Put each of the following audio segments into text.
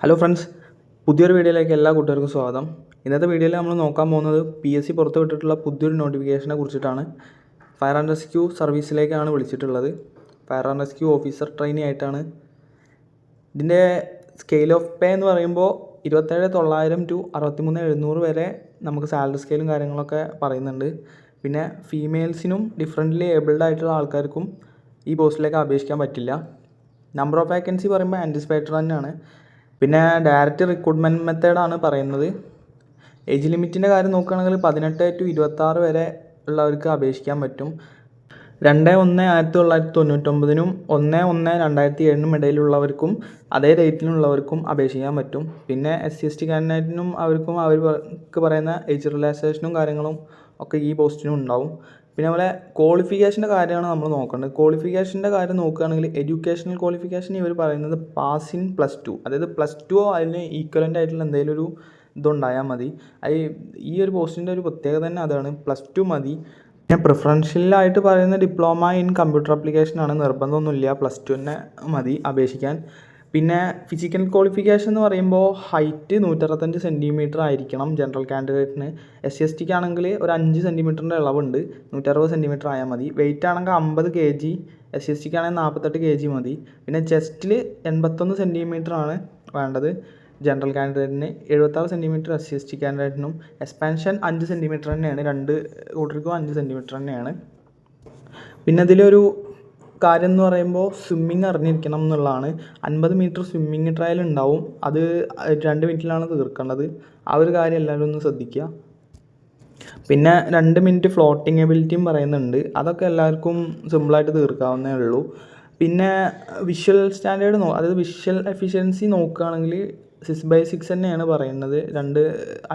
Hello friends, പുതിയൊരു വീഡിയോയിലേക്ക് എല്ലാ കൂട്ടുകാർക്കും സ്വാഗതം. ഇന്നത്തെ വീഡിയോയിൽ നമ്മൾ നോക്കാൻ പോകുന്നത് PSC പുറത്തുവിട്ടിട്ടുള്ള പുതിയൊരു നോട്ടിഫിക്കേഷനെ കുറിച്ചിട്ടാണ്. ഫയർ ആൻഡ് റെസ്ക്യൂ സർവീസിലേക്കാണ് വിളിച്ചിട്ടുള്ളത്. Fire and rescue officer trainee ആയിട്ടാണ്. ഇതിൻ്റെ സ്കെയിൽ ഓഫ് പേ എന്ന് പറയുമ്പോൾ 27,900 to 63,700 വരെ നമുക്ക് സാലറി സ്കെയിലും കാര്യങ്ങളൊക്കെ പറയുന്നുണ്ട്. പിന്നെ ഫീമെയിൽസിനും ഡിഫറൻ്റ്ലി ഏബിൾഡ് ആയിട്ടുള്ള ആൾക്കാർക്കും ഈ പോസ്റ്റിലേക്ക് അപേക്ഷിക്കാൻ പറ്റില്ല. നമ്പർ ഓഫ് വേക്കൻസി പറയുമ്പോൾ ആൻറ്റിസിപ്പേറ്റർ തന്നെയാണ്. പിന്നെ ഡയറക്റ്റ് റിക്രൂട്ട്മെൻറ്റ് മെത്തേഡാണ് പറയുന്നത്. ഏജ് ലിമിറ്റിൻ്റെ കാര്യം നോക്കുകയാണെങ്കിൽ 18 to 26 വരെ ഉള്ളവർക്ക് അപേക്ഷിക്കാൻ പറ്റും. 2/1/1999 1/1/2007 ഇടയിലുള്ളവർക്കും അതേ ഡേറ്റിലുള്ളവർക്കും അപേക്ഷിക്കാൻ പറ്റും. പിന്നെ SC/ST കാൻഡിഡേറ്റിനും അവർക്ക് പറയുന്ന ഏജ് റിലാക്സേഷനും കാര്യങ്ങളും ഒക്കെ ഈ പോസ്റ്റിനും ഉണ്ടാവും. പിന്നെ അതുപോലെ ക്വാളിഫിക്കേഷൻ്റെ കാര്യമാണ് നമ്മൾ നോക്കേണ്ടത്. ക്വാളിഫിക്കേഷൻ്റെ കാര്യം നോക്കുകയാണെങ്കിൽ എഡ്യൂക്കേഷണൽ ക്വാളിഫിക്കേഷൻ ഇവർ പറയുന്നത് പാസ് ഇൻ +2, അതായത് +2 അതിന് ഈക്വലൻ്റ് ആയിട്ടുള്ള എന്തെങ്കിലും ഒരു ഇതുണ്ടായാൽ മതി. അത് ഈ ഒരു പോസ്റ്റിൻ്റെ ഒരു പ്രത്യേകത തന്നെ അതാണ്, +2 മതി. പിന്നെ പ്രിഫറൻഷ്യലായിട്ട് പറയുന്ന ഡിപ്ലോമ ഇൻ കമ്പ്യൂട്ടർ ആപ്ലിക്കേഷനാണ്. നിർബന്ധമൊന്നുമില്ല, +2 തന്നെ മതി അപേക്ഷിക്കാൻ. പിന്നെ ഫിസിക്കൽ ക്വാളിഫിക്കേഷൻ എന്ന് പറയുമ്പോൾ ഹൈറ്റ് 165 സെൻറ്റിമീറ്റർ ആയിരിക്കണം ജനറൽ കാൻഡിഡേറ്റിന്. SC/ST ആണെങ്കിൽ ഒരു 5 സെൻറ്റിമീറ്ററിൻ്റെ ഇളവുണ്ട്, 160 സെൻറ്റിമീറ്റർ ആയാൽ മതി. വെയിറ്റ് ആണെങ്കിൽ 50 kg, SC/ST ആണെങ്കിൽ 48 kg മതി. പിന്നെ ചെസ്റ്റിൽ 81 സെൻറ്റിമീറ്റർ ആണ് വേണ്ടത് ജനറൽ കാൻഡിഡേറ്റിന്, 76 സെൻറ്റിമീറ്റർ SC/ST കാൻഡിഡേറ്റിനും. എക്സ്പാൻഷൻ 5 സെൻറ്റിമീറ്റർ തന്നെയാണ്, രണ്ട് കൂട്ടർക്കും 5 സെൻറ്റിമീറ്റർ തന്നെയാണ്. പിന്നെ അതിലൊരു കാര്യം എന്ന് പറയുമ്പോൾ സ്വിമ്മിങ് അറിഞ്ഞിരിക്കണം എന്നുള്ളതാണ്. 50 മീറ്റർ സ്വിമ്മിങ് ട്രയൽ ഉണ്ടാവും, അത് 2 മിനിറ്റിലാണ് തീർക്കേണ്ടത്. ആ ഒരു കാര്യം എല്ലാവരും ഒന്ന് ശ്രദ്ധിക്കുക. പിന്നെ 2 മിനിറ്റ് ഫ്ലോട്ടിങ് എബിലിറ്റിയും പറയുന്നുണ്ട്, അതൊക്കെ എല്ലാവർക്കും സിമ്പിളായിട്ട് തീർക്കാവുന്നേ ഉള്ളൂ. പിന്നെ വിഷ്വൽ സ്റ്റാൻഡേർഡ് അതായത് വിഷ്വൽ എഫിഷ്യൻസി നോക്കുകയാണെങ്കിൽ 6/6 തന്നെയാണ് പറയുന്നത്. 2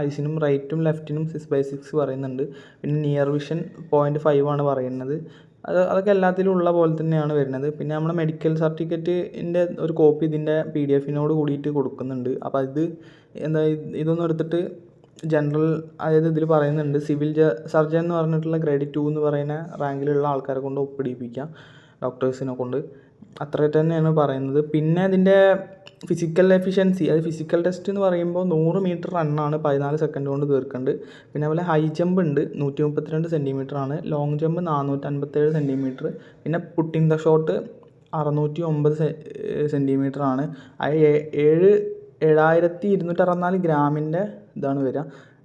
ഐസിനും റൈറ്റും ലെഫ്റ്റിനും 6/6 പറയുന്നുണ്ട്. പിന്നെ നിയർ വിഷൻ 0.5 ആണ് പറയുന്നത്. അതൊക്കെ എല്ലാത്തിലും ഉള്ള പോലെ തന്നെയാണ് വരുന്നത്. പിന്നെ നമ്മുടെ മെഡിക്കൽ സർട്ടിഫിക്കറ്റിൻ്റെ ഒരു കോപ്പി ഇതിൻ്റെ PDF കൂടിയിട്ട് കൊടുക്കുന്നുണ്ട്. അപ്പോൾ ഇതൊന്നും എടുത്തിട്ട് ജനറൽ, അതായത് ഇതിൽ പറയുന്നുണ്ട് സിവിൽ സർജൻ എന്ന് പറഞ്ഞിട്ടുള്ള ഗ്രേഡ് 2 എന്ന് പറയുന്ന റാങ്കിലുള്ള ആൾക്കാരെ കൊണ്ട് ഒപ്പിടിപ്പിക്കാം, ഡോക്ടേഴ്സിനെ കൊണ്ട്. അത്ര തന്നെയാണ് പറയുന്നത്. പിന്നെ ഇതിൻ്റെ ഫിസിക്കൽ എഫിഷ്യൻസി, അത് ഫിസിക്കൽ ടെസ്റ്റ് എന്ന് പറയുമ്പോൾ 100 മീറ്റർ റണ്ണാണ് 14 സെക്കൻഡ് കൊണ്ട് തീർക്കേണ്ടത്. പിന്നെ അതുപോലെ ഹൈ ജമ്പ് ഉണ്ട്, 132 സെൻറ്റിമീറ്റർ ആണ്. Long jump 457 centimetre. പിന്നെ പുട്ടിൻ ദ ഷോട്ട് 609 സെൻറ്റിമീറ്റർ ആണ്. അത് 7,264 ഗ്രാമിൻ്റെ ഇതാണ് വരിക.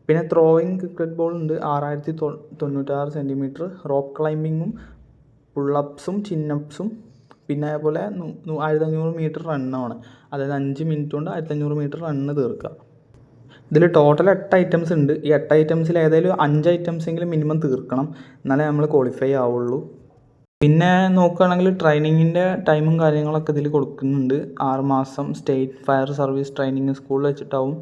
പിന്നെ ത്രോയിങ് ക്രിക്കറ്റ് ബോൾ ഉണ്ട്, 6,096 സെൻറ്റിമീറ്റർ. റോപ്പ് ക്ലൈമ്പിങ്ങും പുള്ളപ്സും ചിന്നപ്സും പിന്നെ അതുപോലെ 1,500 മീറ്റർ റണ്ണാണ്, അതായത് 5 മിനിറ്റ് കൊണ്ട് 1,500 മീറ്റർ റണ്ണ് തീർക്കുക. ഇതിൽ ടോട്ടൽ 8 ഐറ്റംസ് ഉണ്ട്. ഈ 8 ഐറ്റംസിൽ ഏതെങ്കിലും 5 ഐറ്റംസ് എങ്കിലും മിനിമം തീർക്കണം, എന്നാലേ നമ്മൾ ക്വാളിഫൈ ആവുള്ളൂ. പിന്നെ നോക്കുകയാണെങ്കിൽ ട്രെയിനിങ്ങിൻ്റെ ടൈമും കാര്യങ്ങളൊക്കെ ഇതിൽ കൊടുക്കുന്നുണ്ട്. 6 മാസം സ്റ്റേറ്റ് ഫയർ സർവീസ് ട്രെയിനിങ് സ്കൂളിൽ വെച്ചിട്ടാവും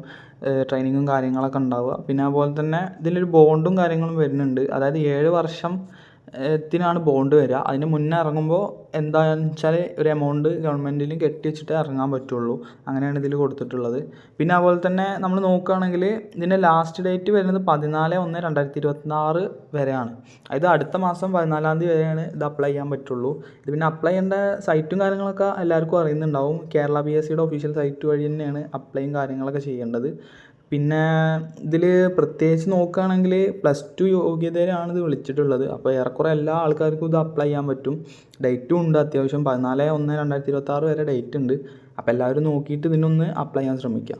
ട്രെയിനിങ്ങും കാര്യങ്ങളൊക്കെ ഉണ്ടാവുക. പിന്നെ അതുപോലെ തന്നെ ഇതിലൊരു ബോണ്ടും കാര്യങ്ങളും വരുന്നുണ്ട്, അതായത് 7 വർഷത്തിനാണ് ബോണ്ട് വരിക. അതിന് മുന്നേ ഇറങ്ങുമ്പോൾ എന്താണെന്ന് വെച്ചാൽ ഒരു എമൗണ്ട് ഗവൺമെൻറ്റിലും കെട്ടി വെച്ചിട്ട് ഇറങ്ങാൻ പറ്റുള്ളൂ, അങ്ങനെയാണ് ഇതിൽ കൊടുത്തിട്ടുള്ളത്. പിന്നെ അതുപോലെ തന്നെ നമ്മൾ നോക്കുകയാണെങ്കിൽ ഇതിൻ്റെ ലാസ്റ്റ് ഡേറ്റ് വരുന്നത് 14/1/2026 വരെയാണ്, അതായത് അടുത്ത മാസം 14-ാം തീയതി വരെയാണ് ഇത് അപ്ലൈ ചെയ്യാൻ പറ്റുള്ളൂ. ഇത് പിന്നെ അപ്ലൈ ചെയ്യേണ്ട സൈറ്റും കാര്യങ്ങളൊക്കെ എല്ലാവർക്കും അറിയുന്നുണ്ടാവും. കേരള PSCയുടെ ഒഫീഷ്യൽ സൈറ്റ് വഴി തന്നെയാണ് അപ്ലൈയും കാര്യങ്ങളൊക്കെ ചെയ്യേണ്ടത്. പിന്നെ ഇതിൽ പ്രത്യേകിച്ച് നോക്കുകയാണെങ്കിൽ +2 യോഗ്യതയിലാണ് ഇത് വിളിച്ചിട്ടുള്ളത്. അപ്പോൾ ഏറെക്കുറെ എല്ലാ ആൾക്കാർക്കും ഇത് അപ്ലൈ ചെയ്യാൻ പറ്റും. ഡേറ്റും ഉണ്ട്, അത്യാവശ്യം 14/1/2026 വരെ ഡേറ്റ് ഉണ്ട്. അപ്പോൾ എല്ലാവരും നോക്കിയിട്ട് ഇതിനൊന്ന് അപ്ലൈ ചെയ്യാൻ ശ്രമിക്കുക.